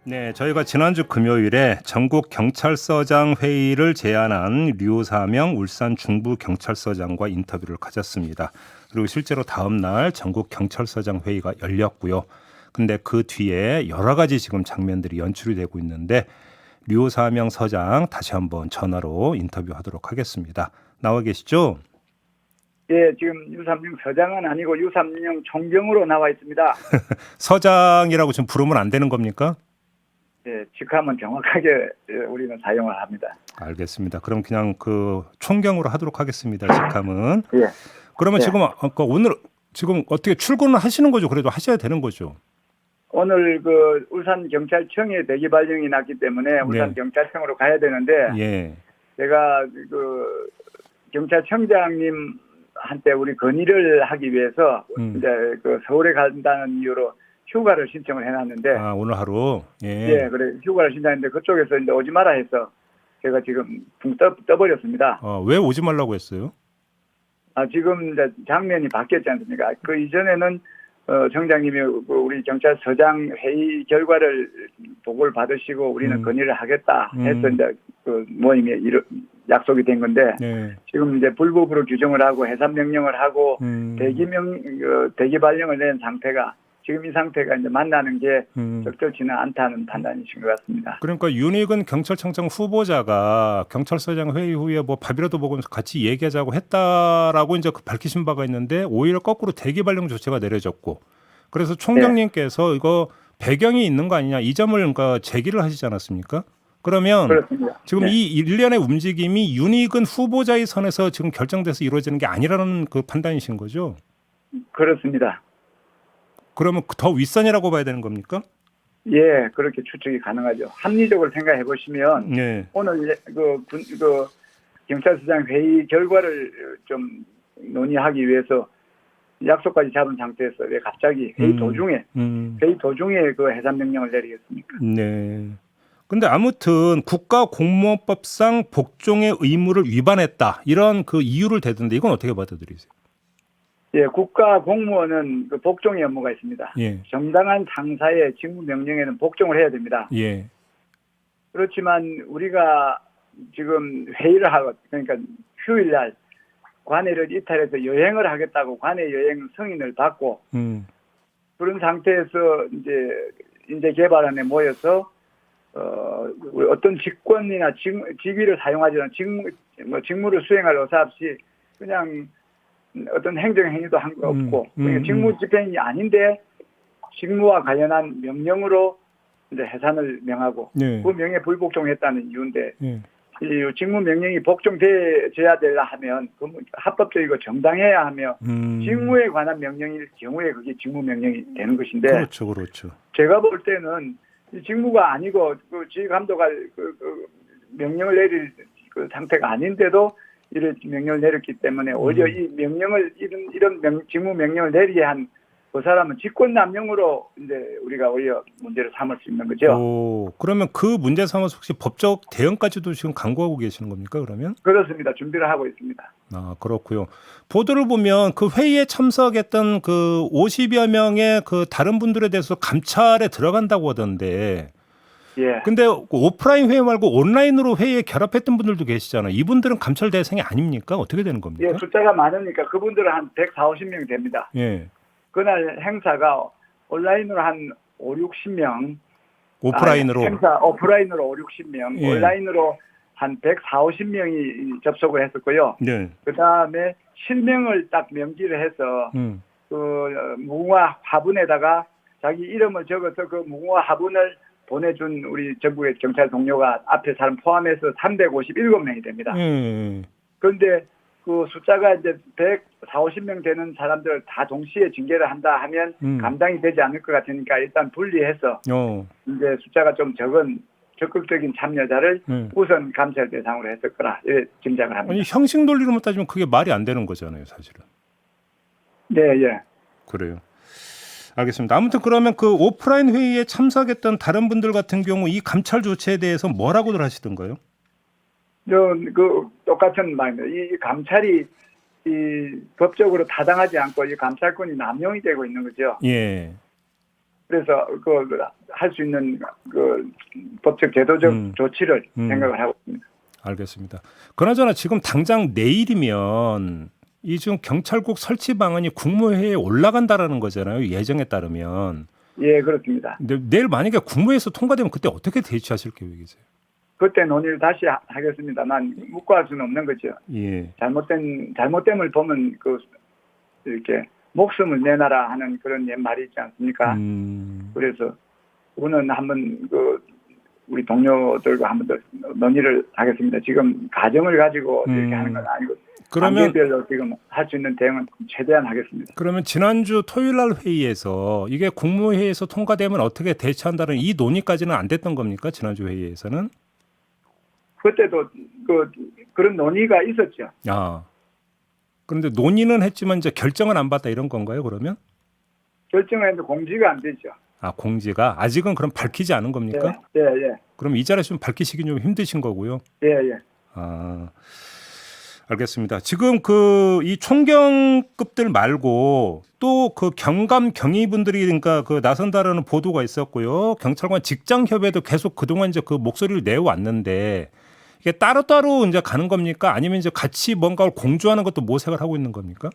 네, 저희가 지난주 금요일에 전국 경찰서장 회의를 제안한 류사명 울산 중부경찰서장과 인터뷰를 가졌습니다. 그리고 실제로 다음 날 전국 경찰서장 회의가 열렸고요. 근데 그 뒤에 여러 가지 지금 장면들이 연출이 되고 있는데 류사명 서장 다시 한번 전화로 인터뷰하도록 하겠습니다. 나와 계시죠? 예, 지금 유삼룡 서장은 아니고 유삼룡 총경으로 나와 있습니다. 서장이라고 지금 부르면 안 되는 겁니까? 예, 직함은 정확하게 우리는 사용을 합니다. 알겠습니다. 그럼 그냥 그 총경으로 하도록 하겠습니다. 직함은. 예, 그러면 예. 지금 아까 오늘 지금 어떻게 출근을 하시는 거죠? 그래도 하셔야 되는 거죠. 오늘 그 울산 경찰청에 대기 발령이 났기 때문에 울산 네. 경찰청으로 가야 되는데 예. 제가 그 경찰청장님한테 우리 건의를 하기 위해서 이제 그 서울에 간다는 이유로 휴가를 신청을 해놨는데 아, 오늘 하루. 예. 예, 그래 휴가를 신청했는데 그쪽에서 이제 오지 마라 해서 제가 지금 붕 떠버렸습니다. 왜 오지 말라고 했어요? 아, 지금 이제 장면이 바뀌었지 않습니까? 그 이전에는 청장님이 그 우리 경찰서장 회의 결과를 보고를 받으시고 우리는 건의를 하겠다 해서 이제 그 모임에 약속이 된 건데 네. 지금 이제 불법으로 규정을 하고 해산 명령을 하고 대기 발령을 낸 상태가 지금 이 상태가 이제 만나는 게 적절치는 않다는 판단이신 것 같습니다. 그러니까 윤익은 경찰청장 후보자가 경찰서장 회의 후에 뭐 밥이라도 먹으면서 같이 얘기하자고 했다라고 이제 밝히신 바가 있는데 오히려 거꾸로 대기 발령 조치가 내려졌고 그래서 총장님께서 이거 배경이 있는 거 아니냐 이 점을 그러니까 제기를 하시지 않았습니까? 그러면 그렇습니다. 지금 이 일련의 움직임이 윤익은 후보자의 선에서 지금 결정돼서 이루어지는 게 아니라는 그 판단이신 거죠? 그렇습니다. 그러면 더 윗선이라고 봐야 되는 겁니까? 예, 그렇게 추측이 가능하죠. 합리적으로 생각해 보시면 네. 오늘 그 경찰서장 회의 결과를 좀 논의하기 위해서 약속까지 잡은 상태에서 왜 갑자기 회의 도중에 그 해산 명령을 내리겠습니까? 네. 근데 아무튼 국가공무원법상 복종의 의무를 위반했다 이런 그 이유를 대던데 이건 어떻게 받아들이세요? 예, 국가 공무원은 그 복종의 업무가 있습니다. 예. 정당한 상사의 직무 명령에는 복종을 해야 됩니다. 예. 그렇지만 우리가 지금 회의를 하고 그러니까 휴일날 관해를 이탈해서 여행을 하겠다고 관해 여행 승인을 받고 그런 상태에서 이제 개발안에 모여서 어떤 직권이나 직위를 사용하지 않은 직무를 수행할 의사 없이 그냥 어떤 행정행위도 한 거 없고 그러니까 직무 집행이 아닌데 직무와 관련한 명령으로 이제 해산을 명하고 그 명에 불복종했다는 이유인데 이 직무 명령이 복종돼야 되려 하면 합법적이고 정당해야 하며 직무에 관한 명령일 경우에 그게 직무 명령이 되는 것인데 그렇죠. 제가 볼 때는 이 직무가 아니고 그 지휘감독할 그 명령을 내릴 그 상태가 아닌데도 이런 명령을 내렸기 때문에 오히려 이 명령을 이런 직무 명령을 내리게 한 그 사람은 직권남용으로 이제 우리가 오히려 문제를 삼을 수 있는 거죠. 그러면 그 문제 삼아서 혹시 법적 대응까지도 지금 강구하고 계시는 겁니까? 그러면? 그렇습니다. 준비를 하고 있습니다. 아, 그렇고요. 보도를 보면 그 회의에 참석했던 그 50여 명의 그 다른 분들에 대해서 감찰에 들어간다고 하던데. 예. 근데 오프라인 회의 말고 온라인으로 회의에 결합했던 분들도 계시잖아요. 이분들은 감찰 대상이 아닙니까? 어떻게 되는 겁니까? 예, 숫자가 많으니까 그분들은 한 140명 됩니다. 예. 그날 행사가 온라인으로 한 5, 60명. 오프라인으로. 행사 오프라인으로 5, 60명. 예. 온라인으로 한 140명이 접속을 했었고요. 네. 그다음에 실명을 딱 명기를 해서 그 무궁화 화분에다가 자기 이름을 적어서 그 무궁화 화분을 보내준 우리 전국의 경찰 동료가 앞에 사람 포함해서 357명이 됩니다. 그런데 그 숫자가 이제 140명 되는 사람들 다 동시에 징계를 한다 하면 감당이 되지 않을 것 같으니까 일단 분리해서 이제 숫자가 좀 적은 적극적인 참여자를 우선 감찰 대상으로 했을 거라 이렇게 짐작을 합니다. 아니 형식 논리로만 따지면 그게 말이 안 되는 거잖아요, 사실은. 네, 예. 그래요. 알겠습니다. 아무튼 그러면 그 오프라인 회의에 참석했던 다른 분들 같은 경우 이 감찰 조치에 대해서 뭐라고들 하시던가요? 그 똑같은 말입니다. 이 감찰이 이 법적으로 타당하지 않고 이 감찰권이 남용이 되고 있는 거죠. 예. 그래서 그 할 수 있는 그 법적 제도적 조치를 생각을 하고 있습니다. 알겠습니다. 그나저나 지금 당장 내일이면 이 지금 경찰국 설치 방안이 국무회의에 올라간다라는 거잖아요. 예정에 따르면. 예, 그렇습니다. 근데 내일 만약에 국무회의에서 통과되면 그때 어떻게 대처하실 계획이세요? 그때 논의를 다시 하겠습니다만 묵과할 수는 없는 거죠. 예. 잘못됨을 보면 이렇게 목숨을 내놔라 하는 그런 말이 있지 않습니까? 그래서 그거는 한번 우리 동료들과 한번 더 논의를 하겠습니다. 지금 가정을 가지고 이렇게 하는 건 아니고 단계별로 지금 할 수 있는 대응은 최대한 하겠습니다. 그러면 지난주 토요일 날 회의에서 이게 국무회의에서 통과되면 어떻게 대처한다는 이 논의까지는 안 됐던 겁니까? 지난주 회의에서는? 그때도 그런 논의가 있었죠. 아. 그런데 논의는 했지만 이제 결정은 안 받다 이런 건가요, 그러면? 결정했는데 공지가 안 되죠. 아, 공지가 아직은 그럼 밝히지 않은 겁니까? 예, 예. 그럼 이 자리에서 좀 밝히시기 좀 힘드신 거고요. 예, 예. 아, 알겠습니다. 지금 이 총경급들 말고 또 그 경감 경위분들이 그러니까 나선다라는 보도가 있었고요. 경찰관 직장 협의회도 계속 그동안 이제 그 목소리를 내왔는데 이게 따로따로 이제 가는 겁니까? 아니면 이제 같이 뭔가를 공조하는 것도 모색을 하고 있는 겁니까?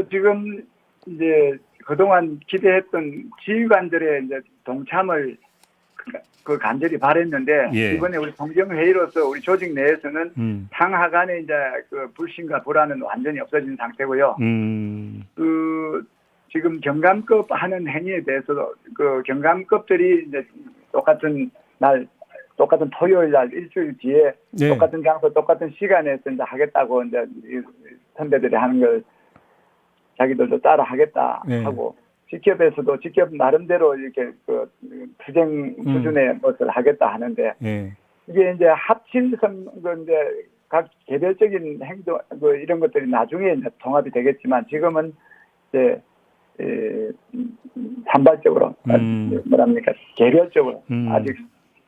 지금 이제 그동안 기대했던 지휘관들의 이제 동참을 간절히 바랬는데 예. 이번에 우리 총경회의로서 우리 조직 내에서는 상하 간의 이제 불신과 불안은 완전히 없어진 상태고요. 지금 경감급 하는 행위에 대해서도 경감급들이 이제 똑같은 토요일 날 일주일 뒤에 네. 똑같은 장소 똑같은 시간에서 이제 하겠다고 이제 선배들이 하는 걸 자기들도 따라 하겠다 하고 직협에서도 직협 나름대로 이렇게 투쟁 수준의 것을 하겠다 하는데 이게 이제 합친 이제 각 개별적인 행동 이런 것들이 나중에 이제 통합이 되겠지만 지금은 이제 산발적으로 뭐랍니까 개별적으로 아직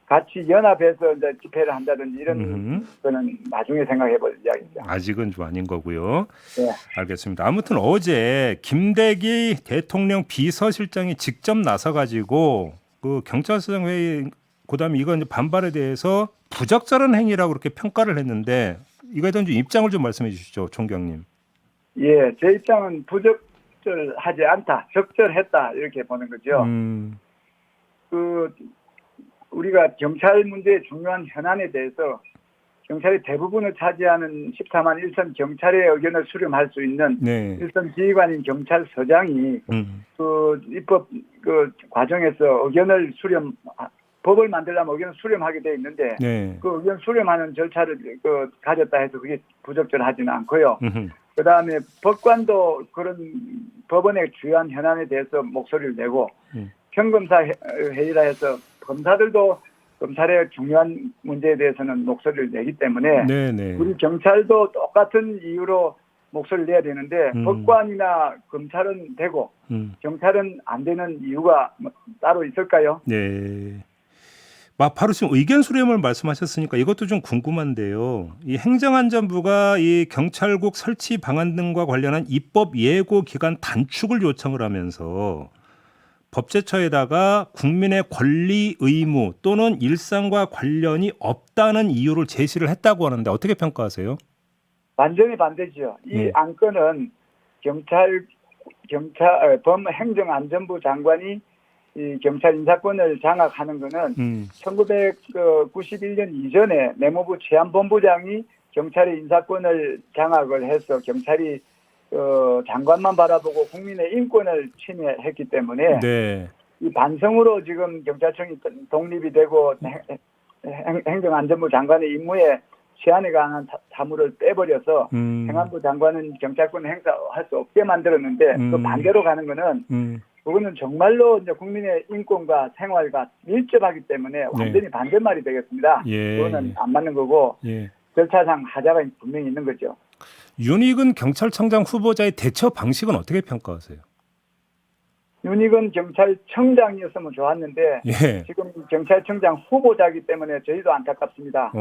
같이 연합해서 이제 집회를 한다든지 이런 거는 나중에 생각해볼 이야기죠. 아직은 좀 아닌 거고요. 네. 알겠습니다. 아무튼 어제 김대기 대통령 비서실장이 직접 나서가지고 경찰서장 회의 그다음에 이건 이제 반발에 대해서 부적절한 행위라고 그렇게 평가를 했는데 이거에 대한 좀 입장을 좀 말씀해 주시죠, 총경님. 예, 제 입장은 부적절하지 않다, 적절했다 이렇게 보는 거죠. 우리가 경찰 문제의 중요한 현안에 대해서 경찰의 대부분을 차지하는 14만 1선 경찰의 의견을 수렴할 수 있는 일선 지휘관인 경찰서장이 입법 과정에서 의견을 법을 만들려면 의견을 수렴하게 돼 있는데 그 의견 수렴하는 절차를 가졌다 해서 그게 부적절하지는 않고요. 그다음에 법관도 그런 법원의 주요한 현안에 대해서 목소리를 내고 평검사 회의라 해서 검사들도 검찰의 중요한 문제에 대해서는 목소리를 내기 때문에 우리 경찰도 똑같은 이유로 목소리를 내야 되는데 법관이나 검찰은 되고 경찰은 안 되는 이유가 따로 있을까요? 네. 바로 지금 의견 수렴을 말씀하셨으니까 이것도 좀 궁금한데요. 이 행정안전부가 이 경찰국 설치 방안 등과 관련한 입법 예고 기간 단축을 요청을 하면서 법제처에다가 국민의 권리 의무 또는 일상과 관련이 없다는 이유를 제시를 했다고 하는데 어떻게 평가하세요? 완전히 반대죠. 이 안건은 행정안전부 장관이 이 경찰 인사권을 장악하는 거는 1991년 이전에 내무부 치안본부장이 경찰의 인사권을 장악을 해서 경찰이 장관만 바라보고 국민의 인권을 침해했기 때문에 이 반성으로 지금 경찰청이 독립이 되고 행정안전부 장관의 임무에 제한에 관한 사무를 빼버려서 행안부 장관은 경찰권 행사할 수 없게 만들었는데 그 반대로 가는 거는 그거는 정말로 이제 국민의 인권과 생활과 밀접하기 때문에 완전히 반대말이 되겠습니다. 그거는 안 맞는 거고 절차상 하자가 분명히 있는 거죠. 윤익은 경찰청장 후보자의 대처 방식은 어떻게 평가하세요? 윤익은 경찰청장이었으면 좋았는데 지금 경찰청장 후보자이기 때문에 저희도 안타깝습니다.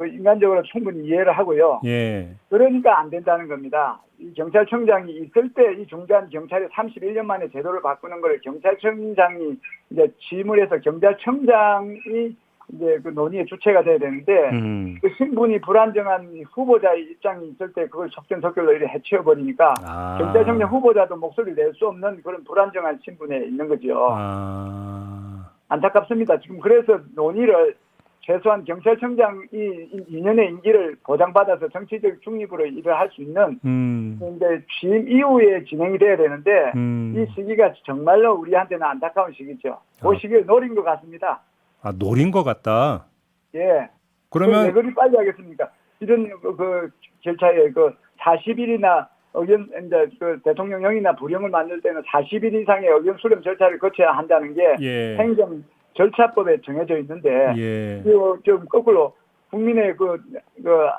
인간적으로 충분히 이해를 하고요. 예. 그러니까 안 된다는 겁니다. 이 경찰청장이 있을 때 이 중대한 경찰이 31년 만에 제도를 바꾸는 걸 경찰청장이 이제 취임을 해서 경찰청장이 이제 그 논의의 주체가 돼야 되는데 그 신분이 불안정한 후보자의 입장이 있을 때 그걸 속전속결로 이렇게 해치워버리니까 경찰청장 후보자도 목소리를 낼 수 없는 그런 불안정한 신분에 있는 거죠. 안타깝습니다. 지금 그래서 논의를 최소한 경찰청장이 2년의 임기를 보장받아서 정치적 중립으로 일을 할 수 있는 근데 취임 이후에 진행이 돼야 되는데 이 시기가 정말로 우리한테는 안타까운 시기죠. 그 시기를 노린 것 같습니다. 노린 것 같다. 예. 그러면 왜 그리 빨리 하겠습니까? 이런 그 절차에 그 40일이나 의견 이제 그 대통령령이나 부령을 만들 때는 40일 이상의 의견 수렴 절차를 거쳐야 한다는 게 행정 절차법에 정해져 있는데 좀 거꾸로 국민의 그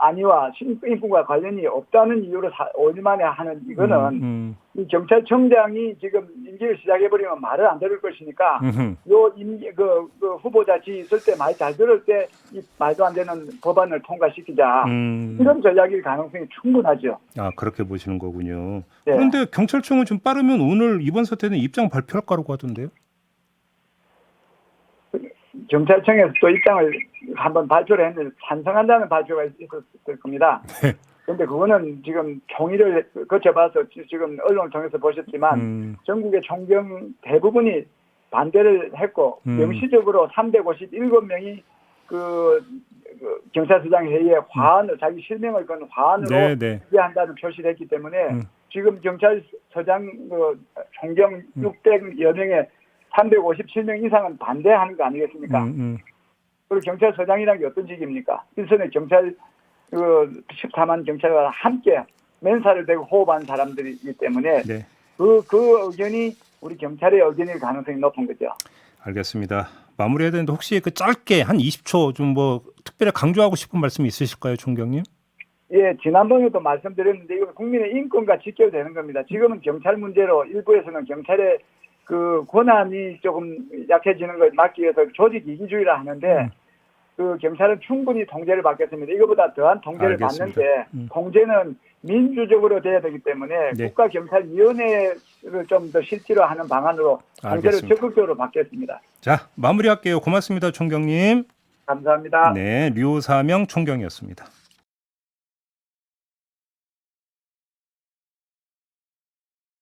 안위와 인권과 관련이 없다는 이유로 5일 만에 하는 이거는 이 경찰청장이 지금 임기를 시작해버리면 말을 안 들을 것이니까 요 임기 그 후보자 지 있을 때 말 잘 들을 때 이 말도 안 되는 법안을 통과시키자 이런 전략일 가능성이 충분하죠. 그렇게 보시는 거군요. 네. 그런데 경찰청은 좀 빠르면 오늘 이번 사태는 입장 발표할 거라고 하던데요. 경찰청에서 또 입장을 한번 발표를 했는데 찬성한다는 발표가 있었을 겁니다. 그런데 그거는 지금 총의를 거쳐봐서 지금 언론을 통해서 보셨지만 전국의 총경 대부분이 반대를 했고 명시적으로 357명이 그 경찰서장 회의에 화환을 자기 실명을 건 화환으로 한다는 표시를 했기 때문에 지금 경찰서장 총경 600여 명의 357명 이상은 반대하는 거 아니겠습니까? 그리고 경찰서장이라는 게 어떤 직입니까? 일선의 경찰 14만 경찰과 함께 맨살을 대고 호흡한 사람들이기 때문에 그 의견이 우리 경찰의 의견일 가능성이 높은 거죠. 알겠습니다. 마무리해야 되는데 혹시 그 짧게 한 20초 좀 뭐 특별히 강조하고 싶은 말씀이 있으실까요, 총경님? 예, 지난번에도 말씀드렸는데 이건 국민의 인권과 직결되는 겁니다. 지금은 경찰 문제로 일부에서는 경찰의 그 권한이 조금 약해지는 걸 막기 위해서 조직 이기주의라 하는데 그 경찰은 충분히 통제를 받겠습니다. 이거보다 더한 통제를 받는데 통제는 민주적으로 돼야 되기 때문에 국가경찰위원회를 좀 더 실질화하는 방안으로 통제를 적극적으로 받겠습니다. 자, 마무리할게요. 고맙습니다, 총경님. 감사합니다. 네, 류사명 총경이었습니다.